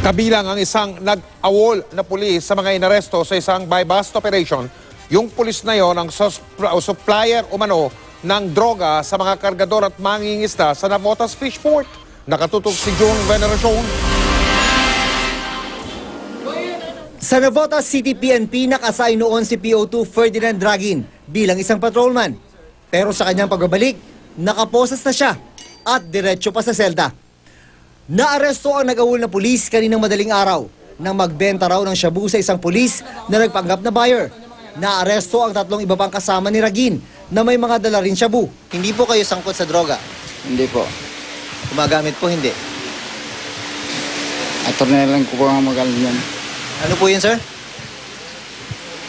Kabilang ang isang nag-awol na pulis sa mga inaresto sa isang buy-bust operation. Yung pulis na yon ang supplier umano ng droga sa mga kargador at mangingisda sa Navotas Fishport. Nakatutok si June Veneracion. Sa Navotas City PNP, nakasign noon si PO2 Ferdinand Dragin bilang isang patrolman. Pero sa kanyang pagbabalik, nakaposas na siya at diretso pa sa selda. Naaresto ang nag-awol na pulis kaninang madaling araw nang magbenta raw ng shabu sa isang pulis na nagpanggap na buyer. Naaresto ang 3 iba pang kasama ni Ragin na may mga dala rin shabu. Hindi po kayo sangkot sa droga? Hindi po. Gumagamit po hindi? Attorney na lang ko po ang magaling yan. Ano po yun, sir?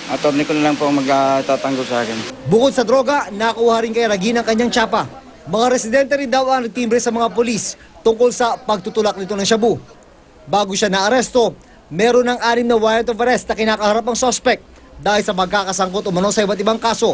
Attorney ko na lang po ang magtatanggol sa akin. Bukod sa droga, nakuha rin kay Ragin ang kanyang tsapa. Mga residente rin daw ang nagtimbre sa mga pulis tungkol sa pagtutulak nito ng shabu. Bago siya naaresto, meron ng 6 na warrant of arrest na kinakaharap ang suspect dahil sa magkakasangkot umano sa iba't ibang kaso.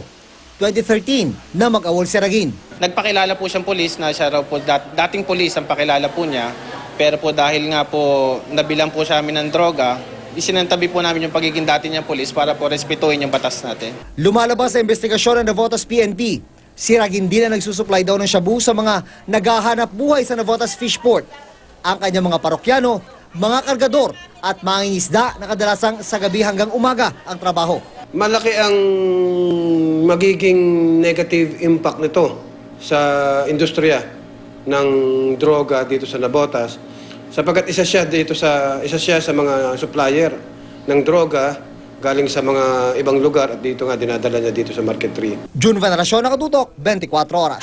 2013 na mag-awol si Ragin. Nagpakilala po siyang pulis na siya raw po dating pulis ang pakilala po niya. Pero po dahil nga po nabilang po siya amin ng droga, isinantabi po namin yung pagiging dati niyang pulis para po respetuhin yung batas natin. Lumalabas sa investigasyon ng Navotas PNP, si Ragin din na nagsusupply daw ng shabu sa mga naghahanap buhay sa Navotas Fishport. Ang kanyang mga parokyano, mga kargador at mangingisda na kadalasang sa gabi hanggang umaga ang trabaho. Malaki ang magiging negative impact nito sa industriya ng droga dito sa Navotas sapagkat isa siya sa mga supplier ng droga galing sa mga ibang lugar at dito nga dinadala niya dito sa Market 3. June Veneracion, nakatutok, 24 oras.